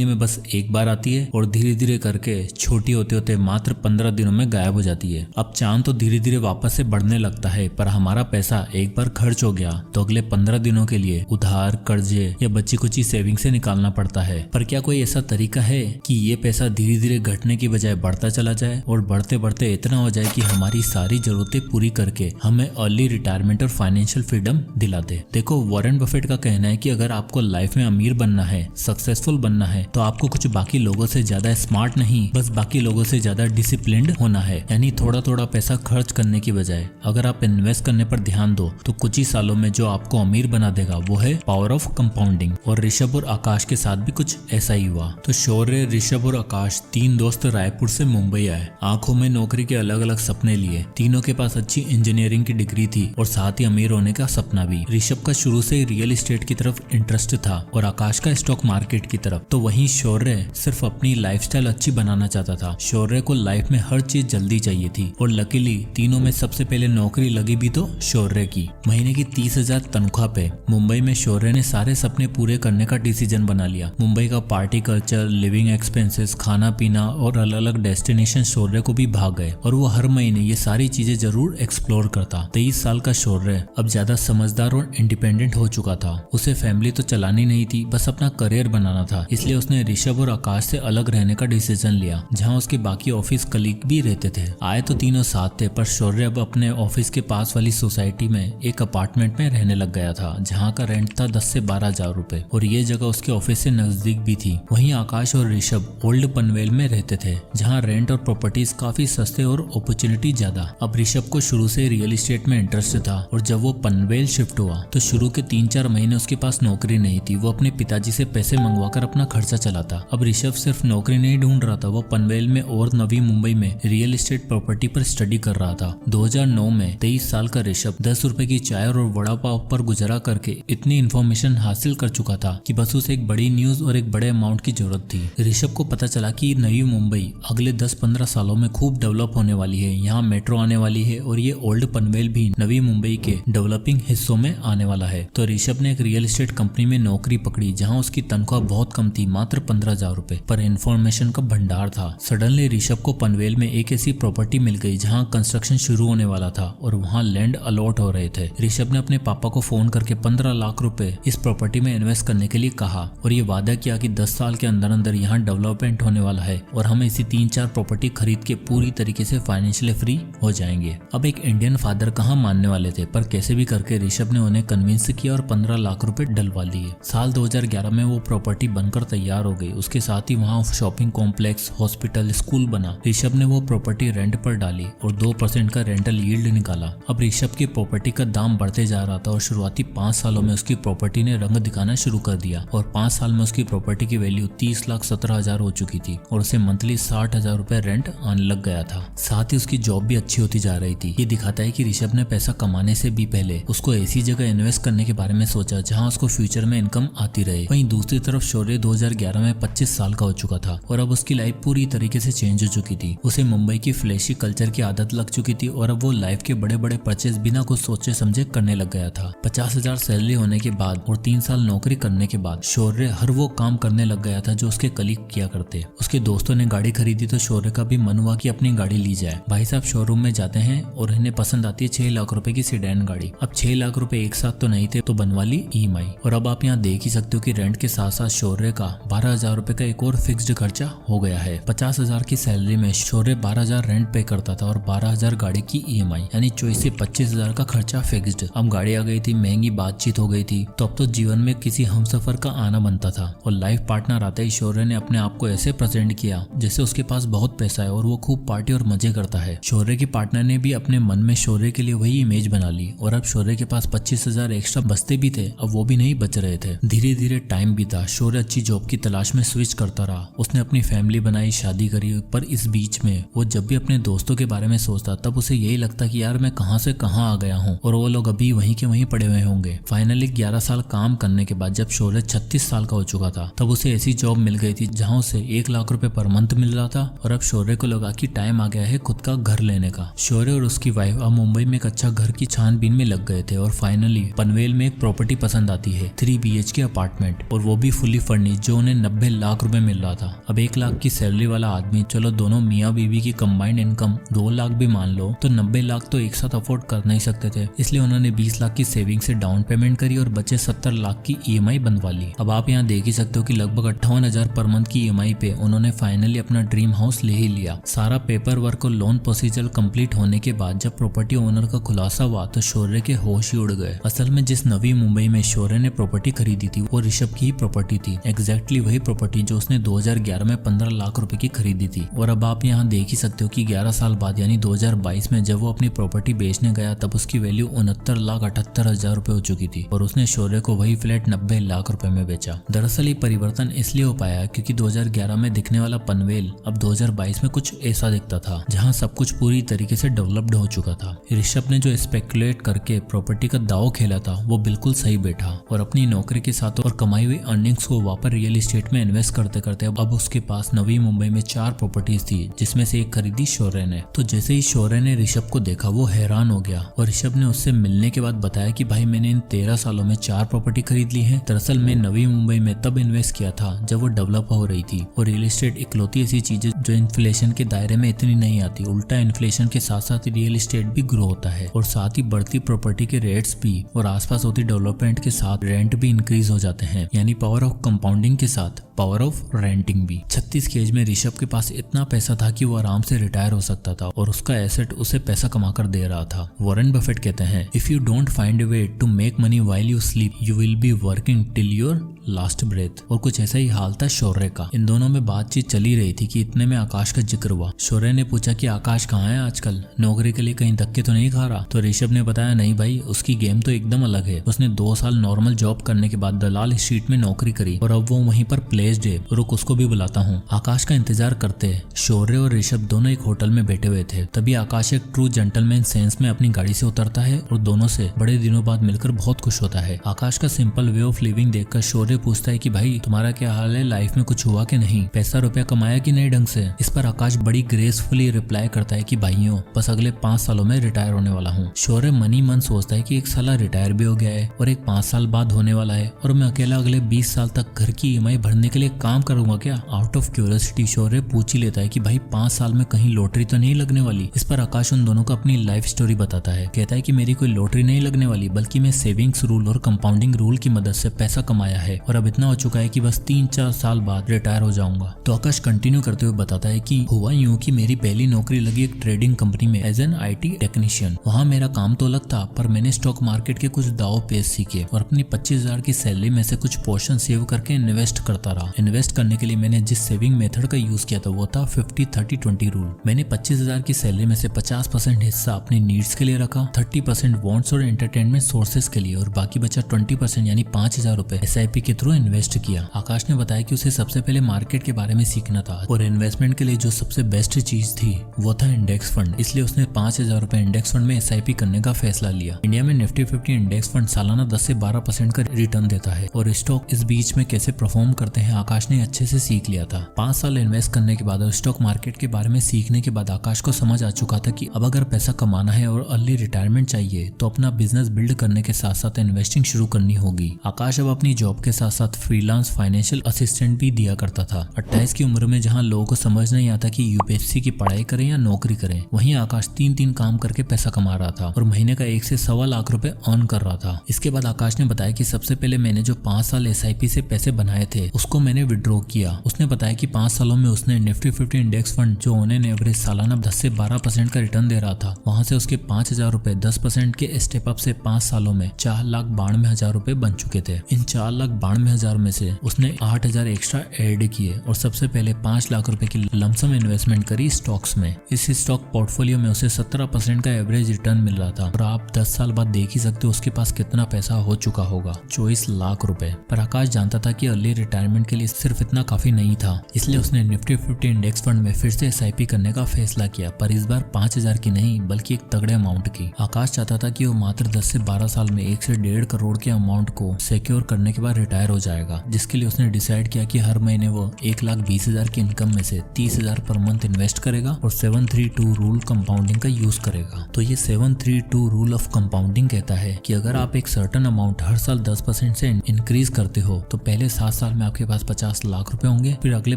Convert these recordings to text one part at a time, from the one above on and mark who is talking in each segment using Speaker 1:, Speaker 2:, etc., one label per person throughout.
Speaker 1: में बस एक बार आती है और धीरे धीरे करके छोटी होते होते मात्र 15 दिनों में गायब हो जाती है। अब चांद तो धीरे धीरे वापस से बढ़ने लगता है, पर हमारा पैसा एक बार खर्च हो गया तो अगले 15 दिनों के लिए उधार, कर्जे या बच्ची कुची सेविंग से निकालना पड़ता है। पर क्या कोई ऐसा तरीका है कि ये पैसा धीरे धीरे घटने की बजाय बढ़ता चला जाए और बढ़ते बढ़ते इतना हो जाए कि हमारी सारी जरूरतें पूरी करके हमें अर्ली रिटायरमेंट और फाइनेंशियल फ्रीडम दिला दे। देखो, वॉरेन बफेट का कहना है कि अगर आपको लाइफ में अमीर बनना है, सक्सेसफुल बनना है, तो आपको कुछ बाकी लोगों से ज्यादा स्मार्ट नहीं, बस बाकी लोगों से ज्यादा डिसिप्लिन्ड होना है। यानी थोड़ा थोड़ा पैसा खर्च करने की बजाय अगर आप इन्वेस्ट करने पर ध्यान दो तो कुछ ही सालों में जो आपको अमीर बना देगा वो है पावर ऑफ कंपाउंडिंग। और ऋषभ और आकाश के साथ भी कुछ ऐसा ही हुआ। तो शौर्य, ऋषभ और आकाश तीन दोस्त रायपुर से मुंबई आए। आंखों में नौकरी के अलग अलग सपने लिए। तीनों के पास अच्छी इंजीनियरिंग की डिग्री थी और साथ ही अमीर होने का सपना भी। ऋषभ का शुरू से रियल एस्टेट की तरफ इंटरेस्ट था और आकाश का स्टॉक मार्केट की तरफ। तो वहीं शौर्य सिर्फ अपनी लाइफस्टाइल अच्छी बनाना चाहता था। शौर्य को लाइफ में हर चीज जल्दी चाहिए थी और लकीली तीनों में सबसे पहले नौकरी लगी भी तो शौर्य की। महीने की 30,000 तनख्वाह पे मुंबई में शौर्य ने सारे सपने पूरे करने का डिसीजन बना लिया। मुंबई का पार्टी कल्चर, लिविंग एक्सपेंसेस, खाना पीना और अलग अलग डेस्टिनेशन शौर्य को भी भाग गए और वो हर महीने ये सारी चीजें जरूर एक्सप्लोर करता। 23 साल का शौर्य अब ज्यादा समझदार और इंडिपेंडेंट हो चुका था। उसे फैमिली तो चलानी नहीं थी, बस अपना करियर बनाना था। इसलिए उसने ऋषभ और आकाश से अलग रहने का डिसीजन लिया, जहां उसके बाकी ऑफिस कलीग भी रहते थे। आए तो तीनों साथ थे, पर शौर्य अब अपने ऑफिस के पास वाली सोसाइटी में एक अपार्टमेंट में रहने लग गया था, जहां का रेंट था 10 से 12 हजार रुपए और ये जगह उसके ऑफिस से नजदीक भी थी। वहीं आकाश और ऋषभ ओल्ड पनवेल में रहते थे, जहां रेंट और प्रॉपर्टीज काफी सस्ते और अपॉर्चुनिटी ज्यादा। अब ऋषभ को शुरू से रियल एस्टेट में इंटरेस्ट था और जब वो पनवेल शिफ्ट हुआ तो शुरू के 3-4 महीने उसके पास नौकरी नहीं थी। वो अपने पिताजी से पैसे मंगवाकर अपना खर्चा चलाता। अब ऋषभ सिर्फ नौकरी नहीं ढूंढ रहा था, वो पनवेल में और नवी मुंबई में रियल एस्टेट प्रॉपर्टी पर स्टडी कर रहा था। 2009 में 23 साल का ऋषभ 10 रुपए की चाय और वड़ा पाव पर गुजारा करके इतनी इन्फॉर्मेशन हासिल कर चुका था कि बस उसे एक बड़ी न्यूज और एक बड़े अमाउंट की जरूरत थी। ऋषभ को पता चला कि नई मुंबई अगले 10-15 सालों में खूब डेवलप होने वाली है। यहाँ मेट्रो आने वाली है और ये ओल्ड पनवेल भी नवी मुंबई के डेवलपिंग हिस्सों में आने वाला है। तो ऋषभ ने एक रियल एस्टेट कंपनी में नौकरी पकड़ी, जहाँ उसकी तनख्वाह बहुत कम थी, मात्र 15,000 रुपए, पर इन्फॉर्मेशन का भंडार था। सडनली ऋषभ को पनवेल में एक ऐसी प्रॉपर्टी मिल गई जहां कंस्ट्रक्शन शुरू होने वाला था और वहां लैंड अलॉट हो रहे थे। ऋषभ ने अपने पापा को फोन करके 15 लाख रुपए इस प्रॉपर्टी में इन्वेस्ट करने के लिए कहा और ये वादा किया कि 10 साल के अंदर अंदर यहाँ डेवलपमेंट होने वाला है और हम इसी 3-4 प्रॉपर्टी खरीद के पूरी तरीके से फाइनेंशियली फ्री हो जाएंगे। अब एक इंडियन फादर कहाँ मानने वाले थे, पर कैसे भी करके ऋषभ ने उन्हें कन्विंस किया और 15 लाख रुपए डलवा लिए। साल 2011 में वो प्रॉपर्टी बनकर तैयार हो गई। उसके साथ ही वहाँ शॉपिंग कॉम्प्लेक्स, हॉस्पिटल, स्कूल बना। ऋषभ ने वो प्रॉपर्टी रेंट पर डाली और 2% का रेंटल यील्ड निकाला। अब ऋषभ की प्रॉपर्टी का दाम बढ़ते जा रहा था और शुरुआती 5 सालों में उसकी प्रॉपर्टी ने रंग दिखाना शुरू कर दिया और 5 साल में उसकी प्रॉपर्टी की वैल्यू 30,17,000 हो चुकी थी और उसे मंथली 60,000 रुपए रेंट आने लग गया था। साथ ही उसकी जॉब भी अच्छी होती जा रही थी। ये दिखाता है कि ऋषभ ने पैसा कमाने से भी पहले उसको ऐसी जगह इन्वेस्ट करने के बारे में सोचा जहाँ उसको फ्यूचर में इनकम आती रहे। वहीं दूसरी तरफ शौर्य 2011 में 25 साल का हो चुका था और अब उसकी लाइफ पूरी तरीके से चेंज हो चुकी थी। उसे मुंबई की फ्लैशी कल्चर की आदत लग चुकी थी और अब वो लाइफ के बड़े बड़े परचेज बिना कुछ सोचे समझे करने लग गया था। 50,000 सैलरी होने के बाद और 3 साल नौकरी करने के बाद शौर्य हर वो काम करने लग गया था जो उसके कलीग किया करते। उसके दोस्तों ने गाड़ी खरीदी तो शौर्य का भी मन हुआ कि अपनी गाड़ी ली जाए। भाई साहब शोरूम में जाते हैं और इन्हें पसंद आती है 6 लाख रुपए की सेडान गाड़ी। अब 6 लाख रुपए एक साथ तो नहीं थे, तो बनवा ली EMI। और अब आप यहाँ देख ही सकते हो कि रेंट के साथ साथ शौर्य का 12,000 रुपए का एक और फिक्स्ड खर्चा हो गया है। 50,000 की सैलरी में शौर्य 12,000 रेंट पे करता था और 12,000 गाड़ी की EMI, यानी 24 से 25,000 का खर्चा फिक्स्ड। अब गाड़ी आ गई थी, महंगी बातचीत हो गई थी, तो अब तो जीवन में किसी हमसफर का आना बनता था। और लाइफ पार्टनर आते ही शौर्य ने अपने आप को ऐसे प्रेजेंट किया जैसे उसके पास बहुत पैसा है और वो खूब पार्टी और मजे करता है। शौर्य की पार्टनर ने भी अपने मन में शौर्य के लिए वही इमेज बना ली और अब शौर्य के पास 25,000 एक्स्ट्रा बचते भी थे, अब वो भी नहीं बच रहे थे। धीरे धीरे टाइम बीता। शौर्य अच्छी जॉब की तलाश में स्विच करता रहा। उसने अपनी फैमिली बनाई, शादी करी, पर इस बीच में वो जब भी अपने दोस्तों के बारे में सोचता तब उसे यही लगता कि यार मैं कहां से कहां आ गया हूं और वो लोग अभी वहीं के वहीं पड़े हुए होंगे। फाइनली 11 साल काम करने के बाद जब शौर्य 36 साल का हो चुका था तब उसे ऐसी जॉब मिल गई थी जहां उसे 1 लाख रुपए पर मंथ मिल रहा था और अब शौर्य को लगा कि टाइम आ गया है खुद का घर लेने का। शौर्य और उसकी वाइफ अब मुंबई में एक अच्छा घर की छानबीन में लग गए थे और फाइनली पनवेल में एक प्रॉपर्टी पसंद आती है, 3 BHK अपार्टमेंट, और वो भी फुली फर्निश्ड, जो उन्हें 90 लाख रुपए मिल रहा था। अब 1 लाख की सैलरी वाला आदमी, चलो दोनों मियाँ बीवी की कंबाइंड इनकम 2 लाख भी मान लो, तो 90 लाख तो एक साथ अफोर्ड कर नहीं सकते थे। इसलिए उन्होंने 20 लाख की सेविंग से डाउन पेमेंट करी और बचे 70 लाख की EMI बनवा ली। अब आप यहाँ देख ही सकते हो कि लगभग 58,000 पर मंथ की EMI पे उन्होंने फाइनली अपना ड्रीम हाउस ले ही लिया। सारा पेपर वर्क और लोन प्रोसीजर कंप्लीट होने के बाद जब प्रॉपर्टी ओनर का खुलासा हुआ तो शौर्य के होश ही उड़ गए। असल में जिस नवी मुंबई में शौर्य ने प्रॉपर्टी खरीदी थी वो ऋषभ की ही प्रॉपर्टी थी। एग्जैक्टली वही प्रॉपर्टी जो उसने 2011 में 15 लाख रुपए की खरीदी थी। और अब आप यहाँ देख ही सकते हो कि 11 साल बाद यानी 2022 में जब वो अपनी प्रॉपर्टी बेचने गया तब उसकी वैल्यू 69,78,000 रुपए हो चुकी थी और उसने शौर्य को वही फ्लैट 90 लाख रुपए में बेचा। दरअसल ये परिवर्तन इसलिए हो पाया क्योंकि 2011 में दिखने वाला पनवेल अब 2022 में कुछ ऐसा दिखता था जहाँ सब कुछ पूरी तरीके से डेवलप्ड हो चुका था। ऋषभ ने जो स्पेकुलेट करके प्रॉपर्टी का दाव खेला था वो बिल्कुल सही बैठा और अपनी नौकरी के साथ और कमाई हुई अर्निंग्स को वापस रियल एस्टेट में इन्वेस्ट करते करते अब उसके पास नवी मुंबई में 4 प्रॉपर्टीज थी जिसमें से एक खरीदी शौर्य ने। तो जैसे ही शौर्य ने ऋषभ को देखा वो हैरान हो गया और ऋषभ ने उससे मिलने के बाद बताया कि भाई मैंने इन 13 सालों में 4 प्रॉपर्टी खरीद ली है। दरअसल मैं नवी मुंबई में तब इन्वेस्ट किया था जब वो डेवलप हो रही थी और रियल एस्टेट इकलौती ऐसी चीज है जो इन्फ्लेशन के दायरे में इतनी नहीं आती। उल्टा इन्फ्लेशन के साथ साथ रियल एस्टेट भी ग्रो होता है और साथ ही बढ़ती प्रॉपर्टी के रेट्स भी और आसपास होती डेवलपमेंट के साथ रेंट भी इंक्रीज हो जाते हैं, यानी पावर ऑफ कंपाउंडिंग के साथ पावर ऑफ रेंटिंग भी। 36 की एज में ऋषभ के पास इतना पैसा था कि वो आराम से रिटायर हो सकता था और उसका एसेट उसे पैसा कमा कर दे रहा था। वॉरेन बफेट कहते हैं, if you don't find a way to make money while you sleep you will be working till your last breath. और कुछ ऐसा ही हाल था शौर्य का। इन दोनों में बातचीत चली रही थी कि इतने में आकाश का जिक्र हुआ। शौर्य ने पूछा कि आकाश कहाँ है आजकल, नौकरी के लिए कहीं धक्के तो नहीं खा रहा? तो ऋषभ ने बताया नहीं भाई, उसकी गेम तो एकदम अलग है। उसने 2 साल नॉर्मल जॉब करने के बाद दलाल स्ट्रीट में नौकरी करी और अब वो वहीं पर प्लेस्ड है। रुक उसको भी बुलाता हूँ। आकाश का इंतजार करते शौर्य और ऋषभ दोनों एक होटल में बैठे हुए थे। तभी आकाश एक ट्रू जेंटलमैन सेंस में अपनी गाड़ी से उतरता है और दोनों से बड़े दिनों बाद मिलकर बहुत खुश होता है। आकाश का सिंपल वे ऑफ लिविंग देखकर शौर्य पूछता है कि भाई तुम्हारा क्या हाल है, लाइफ में कुछ हुआ कि नहीं, पैसा रुपया कमाया कि नहीं ढंग से? इस पर आकाश बड़ी ग्रेसफुली रिप्लाई करता है कि भाइयों बस अगले 5 सालों में रिटायर होने वाला हूँ। शौर्य मनी मन सोचता है कि एक साला रिटायर भी हो गया है और एक 5 साल बाद होने वाला है और मैं अकेला अगले 20 साल तक घर की EMI भरने के लिए काम करूंगा क्या? आउट ऑफ क्यूरियोसिटी शौर्य पूछ ही लेता है कि भाई 5 साल में कहीं लॉटरी तो नहीं लगने वाली? इस पर आकाश उन दोनों को अपनी लाइफ स्टोरी बताता है। कहता है कि मेरी कोई लॉटरी नहीं लगने वाली, बल्कि मैं सेविंग्स रूल और कंपाउंडिंग रूल की मदद से पैसा कमाया है और अब इतना हो चुका है कि बस 3-4 साल बाद रिटायर हो जाऊंगा। तो आकाश कंटिन्यू करते हुए बताता है कि हुआ यूं कि मेरी पहली नौकरी लगी एक ट्रेडिंग कंपनी में एज एन IT टेक्नीशियन। वहाँ मेरा काम तो अलग था पर मैंने स्टॉक मार्केट के कुछ दाव पेश सीखे और अपनी 25,000 की सैलरी में से कुछ पोर्शन सेव करके इन्वेस्ट करता रहा। इन्वेस्ट करने के लिए मैंने जिस सेविंग मेथड का यूज किया था वो था 50-30-20 रूल। मैंने 25,000 की सैलरी में से 50% हिस्सा अपनी नीड्स के लिए रखा, 30% वॉन्ट्स और एंटरटेनमेंट सोर्सेज के लिए और बाकी बचा 20% यानी 5,000 रुपए SIP के थ्रू इन्वेस्ट किया। आकाश ने बताया कि उसे सबसे पहले मार्केट के बारे में सीखना था और इन्वेस्टमेंट के लिए जो सबसे बेस्ट चीज थी वो था इंडेक्स फंड। इसलिए उसने 5,000 रुपए इंडेक्स फंड में SIP करने का फैसला लिया। इंडिया में निफ्टी 50 इंडेक्स फंड सालाना 10 से 12% का रिटर्न देता है और स्टॉक इस बीच में कैसे परफॉर्म करते हैं आकाश ने अच्छे से सीख लिया था। 5 साल इन्वेस्ट करने के बाद और स्टॉक मार्केट के बारे में सीखने के बाद आकाश को समझ आ चुका था कि अब अगर पैसा कमाना है और अर्ली रिटायरमेंट चाहिए तो अपना बिजनेस बिल्ड करने के साथ साथ इन्वेस्टिंग शुरू करनी होगी। आकाश अब अपनी जॉब के साथ साथ फ्रीलांस फाइनेंशियल असिस्टेंट भी दिया करता था। 28 की उम्र में जहां लोगों को समझ नहीं आता कि UPSC की पढ़ाई करें या नौकरी करें, वहीं आकाश 3 काम करके पैसा कमा रहा था और महीने का 1 से 1.25 लाख रुपए अर्न कर रहा था। इसके बाद आकाश ने बताया कि सबसे पहले मैंने जो 5 साल SIP से पैसे बनाए थे उसको मैंने विड्रॉ किया। उसने बताया कि 5 सालों में उसने निफ्टी 50 इंडेक्स फंड जो उन्हें एवरेज सालाना 10 से 12% का रिटर्न दे रहा था वहां से उसके 5,000 रुपए 10% के स्टेप अप से 5 सालों में 4,92,000 रुपए बन चुके थे। इन 4,92,000 में से उसने 8,000 एक्स्ट्रा ऐड किए और सबसे पहले 5 लाख रुपए की लमसम इन्वेस्टमेंट करी स्टॉक्स में। इस स्टॉक पोर्टफोलियो में उसे 17% का एवरेज रिटर्न मिल रहा था और आप 10 साल बाद देख ही सकते हो उसके पास कितना पैसा हो चुका होगा, 24 लाख रुपए। पर आकाश जानता था कि अर्ली रिटायरमेंट के लिए सिर्फ इतना काफी नहीं था, इसलिए उसने निफ्टी 50 इंडेक्स फंड में फिर से SIP करने का फैसला किया, पर इस बार 5,000 की नहीं बल्कि एक तगड़े अमाउंट की। आकाश चाहता था कि वो मात्र 10 से 12 साल में 1 से 1.5 करोड़ के अमाउंट को सिक्योर करने के बाद रिटायर रिटायर हो जाएगा, जिसके लिए उसने डिसाइड किया कि हर महीने वो 1,20,000 की इनकम में से 30,000 पर मंथ इन्वेस्ट करेगा और 732 रूल कंपाउंडिंग का यूज करेगा। तो ये 732 रूल ऑफ कंपाउंडिंग कहता है कि अगर आप एक सर्टेन अमाउंट हर साल 10% से इंक्रीज करते हो तो पहले 7 साल में आपके पास 50 लाख रुपए होंगे, फिर अगले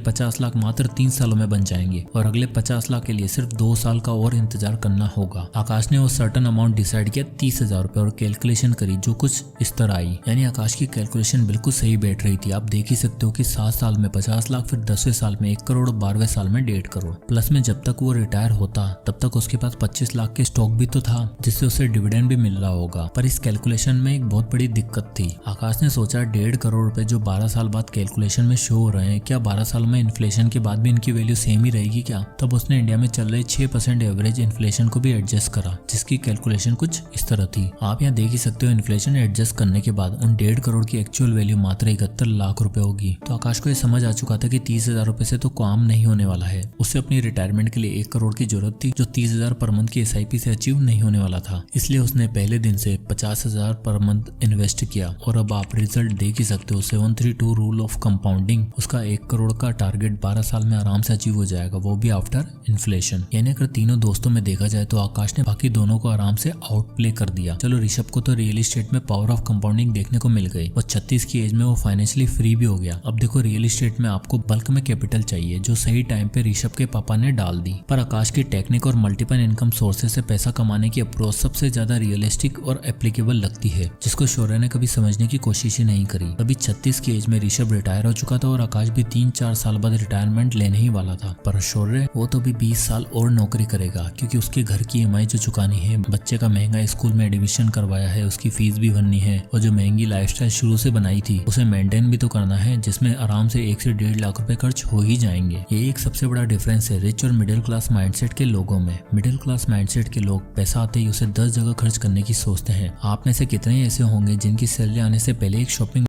Speaker 1: 50 लाख मात्र 3 सालों में बन जाएंगे और अगले 50 लाख के लिए सिर्फ 2 साल का और इंतजार करना होगा। आकाश ने वो सर्टेन अमाउंट डिसाइड किया 30,000 रुपए और कैलकुलेशन करी जो कुछ इस तरह आई। यानी आकाश की कैलकुलेशन बिल्कुल सही बैठ रही थी। आप देख ही सकते हो कि 7 साल में 50 लाख, फिर 10वें साल में 1 करोड़, 12वें साल में 1.5 करोड़। प्लस में जब तक वो रिटायर होता तब तक उसके पास 25 लाख के स्टॉक भी तो था जिससे उसे डिविडेंड भी मिल रहा होगा। पर इस कैलकुलेशन में एक बहुत बड़ी दिक्कत थी। आकाश ने सोचा 1.5 करोड़ रुपए जो 12 साल बाद कैलकुलेशन में शो हो रहे हैं, क्या 12 साल में इन्फ्लेशन के बाद भी इनकी वैल्यू सेम ही रहेगी क्या? तब उसने इंडिया में चल रहे 6% एवरेज इन्फ्लेशन को भी एडजस्ट करा, जिसकी कैलकुलेशन कुछ इस तरह थी। आप यहाँ देख ही सकते हो इन्फ्लेशन एडजस्ट करने के बाद उन 1.5 करोड़ की एक्चुअल वैल्यू मात्र 71 लाख रुपए होगी। तो आकाश को ये समझ आ चुका था कि 30,000 रुपए से तो काम नहीं होने वाला है। उसे अपनी रिटायरमेंट के लिए 1 करोड़ की जरूरत थी जो 30,000 पर मंथ की SIP से अचीव नहीं होने वाला था। इसलिए उसने पहले दिन से 50,000 पर मंथ इन्वेस्ट किया और अब आप रिजल्ट देख ही सकते हो। 732 रूल ऑफ कंपाउंडिंग, उसका 1 करोड़ का टारगेट 12 साल में आराम से अचीव हो जाएगा, वो भी आफ्टर इन्फ्लेशन। यानी अगर तीनों दोस्तों में देखा जाए तो आकाश ने बाकी दोनों को आराम से आउट प्ले कर दिया। चलो ऋषभ को तो रियल एस्टेट में पावर ऑफ कंपाउंडिंग देखने को मिल गई और 36 की एज में वो फाइनेंशियली फ्री भी हो गया। अब देखो रियल एस्टेट में आपको बल्क में कैपिटल चाहिए जो सही टाइम पे ऋषभ के पापा ने डाल दी। पर आकाश की टेक्निक और मल्टीपल इनकम सोर्सेज से पैसा कमाने की अप्रोच सबसे ज्यादा रियलिस्टिक और एप्लीकेबल लगती है, जिसको शौर्य ने कभी समझने की कोशिश ही नहीं करी। अभी 36 की एज में ऋषभ रिटायर हो चुका था और आकाश भी 3-4 साल बाद रिटायरमेंट लेने ही वाला था। पर शौर्य वो तो भी 20 साल और नौकरी करेगा क्योंकि उसके घर की EMI जो चुकानी है, बच्चे का महंगा स्कूल में एडमिशन करवाया है, उसकी फीस भी भरनी है और जो महंगी लाइफस्टाइल शुरू से बनाई थी उसे मेंटेन भी तो करना है, जिसमें आराम से 1 से 1.5 लाख रुपए खर्च हो ही जाएंगे। ये एक सबसे बड़ा डिफरेंस है रिच और मिडिल क्लास माइंडसेट के लोगों में। मिडिल क्लास माइंडसेट के लोग पैसा आते ही उसे 10 जगह खर्च करने की सोचते हैं। आप में से कितने ऐसे होंगे जिनकी सैलरी आने से पहले एक शॉपिंग